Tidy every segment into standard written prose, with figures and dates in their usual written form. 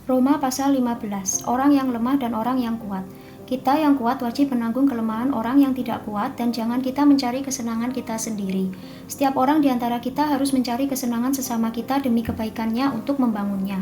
Roma pasal 15, orang yang lemah dan orang yang kuat. Kita yang kuat wajib menanggung kelemahan orang yang tidak kuat dan jangan kita mencari kesenangan kita sendiri. Setiap orang di antara kita harus mencari kesenangan sesama kita demi kebaikannya untuk membangunnya.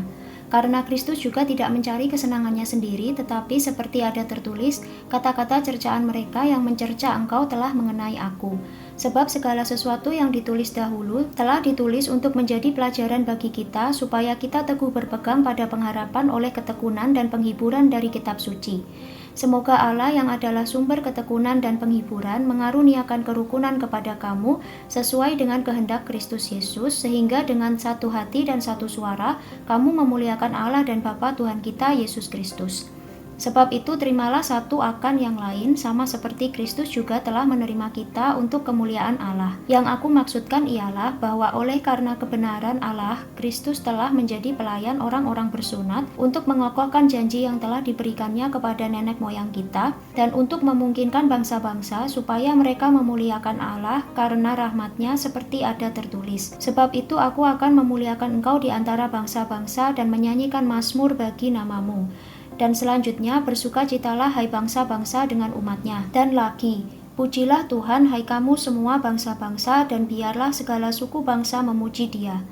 Karena Kristus juga tidak mencari kesenangannya sendiri, tetapi seperti ada tertulis, kata-kata cercaan mereka yang mencerca engkau telah mengenai aku. Sebab segala sesuatu yang ditulis dahulu telah ditulis untuk menjadi pelajaran bagi kita, supaya kita teguh berpegang pada pengharapan oleh ketekunan dan penghiburan dari kitab suci. Semoga Allah yang adalah sumber ketekunan dan penghiburan mengaruniakan kerukunan kepada kamu sesuai dengan kehendak Kristus Yesus, sehingga dengan satu hati dan satu suara kamu memuliakan Allah dan Bapa Tuhan kita Yesus Kristus. Sebab itu terimalah satu akan yang lain, sama seperti Kristus juga telah menerima kita untuk kemuliaan Allah. Yang aku maksudkan ialah bahwa oleh karena kebenaran Allah, Kristus telah menjadi pelayan orang-orang bersunat untuk mengokohkan janji yang telah diberikannya kepada nenek moyang kita, dan untuk memungkinkan bangsa-bangsa supaya mereka memuliakan Allah karena rahmat-Nya seperti ada tertulis. Sebab itu aku akan memuliakan engkau di antara bangsa-bangsa dan menyanyikan mazmur bagi namamu. Dan selanjutnya, bersukacitalah hai bangsa-bangsa dengan umat-Nya. Dan lagi, pujilah Tuhan hai kamu semua bangsa-bangsa, dan biarlah segala suku bangsa memuji Dia.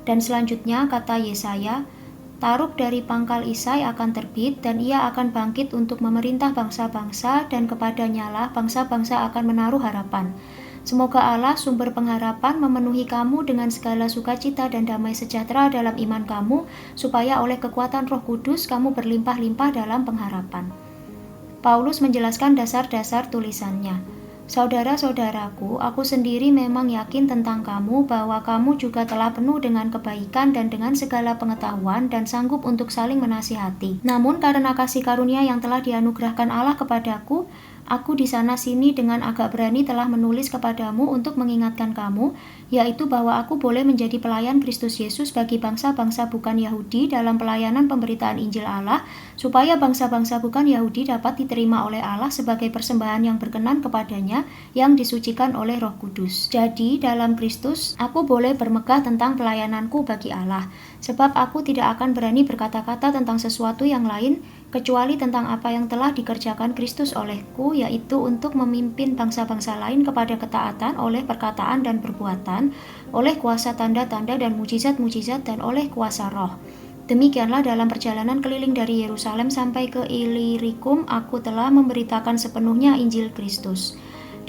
Dan selanjutnya kata Yesaya, Taruk dari pangkal Isai akan terbit, dan ia akan bangkit untuk memerintah bangsa-bangsa, dan kepadanya lah bangsa-bangsa akan menaruh harapan. Semoga Allah sumber pengharapan memenuhi kamu dengan segala sukacita dan damai sejahtera dalam iman kamu, supaya oleh kekuatan Roh Kudus kamu berlimpah-limpah dalam pengharapan. Paulus menjelaskan dasar-dasar tulisannya. Saudara-saudaraku, aku sendiri memang yakin tentang kamu bahwa kamu juga telah penuh dengan kebaikan dan dengan segala pengetahuan dan sanggup untuk saling menasihati. Namun karena kasih karunia yang telah dianugerahkan Allah kepadaku, aku di sana-sini dengan agak berani telah menulis kepadamu untuk mengingatkan kamu, yaitu bahwa aku boleh menjadi pelayan Kristus Yesus bagi bangsa-bangsa bukan Yahudi dalam pelayanan pemberitaan Injil Allah, supaya bangsa-bangsa bukan Yahudi dapat diterima oleh Allah sebagai persembahan yang berkenan kepadanya, yang disucikan oleh Roh Kudus. Jadi, dalam Kristus, aku boleh bermegah tentang pelayananku bagi Allah, sebab aku tidak akan berani berkata-kata tentang sesuatu yang lain, kecuali tentang apa yang telah dikerjakan Kristus olehku, yaitu untuk memimpin bangsa-bangsa lain kepada ketaatan oleh perkataan dan perbuatan, oleh kuasa tanda-tanda dan mujizat-mujizat, dan oleh kuasa Roh. Demikianlah dalam perjalanan keliling dari Yerusalem sampai ke Ilirikum, aku telah memberitakan sepenuhnya Injil Kristus.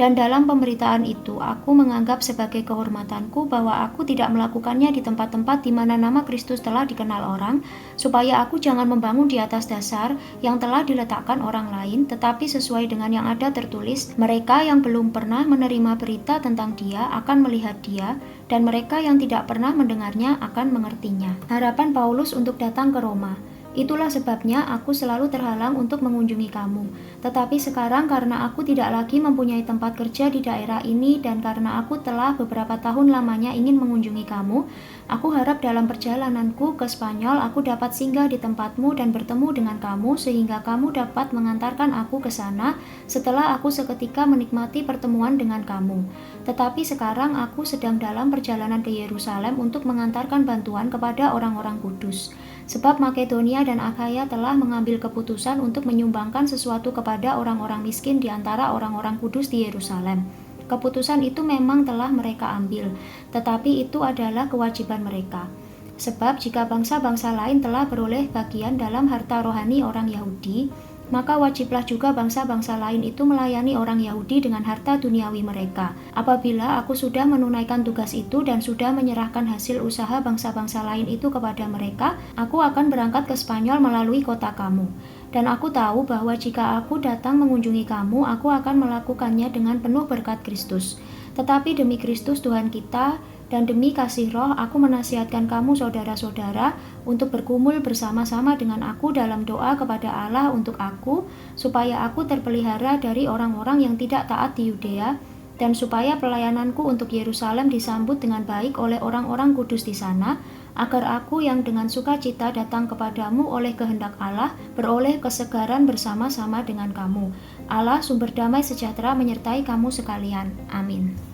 Dan dalam pemberitaan itu, aku menganggap sebagai kehormatanku bahwa aku tidak melakukannya di tempat-tempat di mana nama Kristus telah dikenal orang, supaya aku jangan membangun di atas dasar yang telah diletakkan orang lain, tetapi sesuai dengan yang ada tertulis, mereka yang belum pernah menerima berita tentang Dia akan melihat Dia, dan mereka yang tidak pernah mendengarnya akan mengertinya. Harapan Paulus untuk datang ke Roma. Itulah sebabnya aku selalu terhalang untuk mengunjungi kamu. Tetapi sekarang karena aku tidak lagi mempunyai tempat kerja di daerah ini dan karena aku telah beberapa tahun lamanya ingin mengunjungi kamu, aku harap dalam perjalananku ke Spanyol aku dapat singgah di tempatmu dan bertemu dengan kamu sehingga kamu dapat mengantarkan aku ke sana setelah aku seketika menikmati pertemuan dengan kamu. Tetapi sekarang aku sedang dalam perjalanan ke Yerusalem untuk mengantarkan bantuan kepada orang-orang kudus. Sebab Makedonia dan Akhaya telah mengambil keputusan untuk menyumbangkan sesuatu kepada orang-orang miskin di antara orang-orang kudus di Yerusalem. Keputusan itu memang telah mereka ambil, tetapi itu adalah kewajiban mereka. Sebab jika bangsa-bangsa lain telah beroleh bagian dalam harta rohani orang Yahudi, maka wajiblah juga bangsa-bangsa lain itu melayani orang Yahudi dengan harta duniawi mereka. Apabila aku sudah menunaikan tugas itu dan sudah menyerahkan hasil usaha bangsa-bangsa lain itu kepada mereka, aku akan berangkat ke Spanyol melalui kota kamu. Dan aku tahu bahwa jika aku datang mengunjungi kamu, aku akan melakukannya dengan penuh berkat Kristus. Tetapi demi Kristus Tuhan kita, dan demi kasih Roh, aku menasihatkan kamu saudara-saudara untuk bergumul bersama-sama dengan aku dalam doa kepada Allah untuk aku, supaya aku terpelihara dari orang-orang yang tidak taat di Yudea, dan supaya pelayananku untuk Yerusalem disambut dengan baik oleh orang-orang kudus di sana, agar aku yang dengan sukacita datang kepadamu oleh kehendak Allah, beroleh kesegaran bersama-sama dengan kamu. Allah sumber damai sejahtera menyertai kamu sekalian. Amin.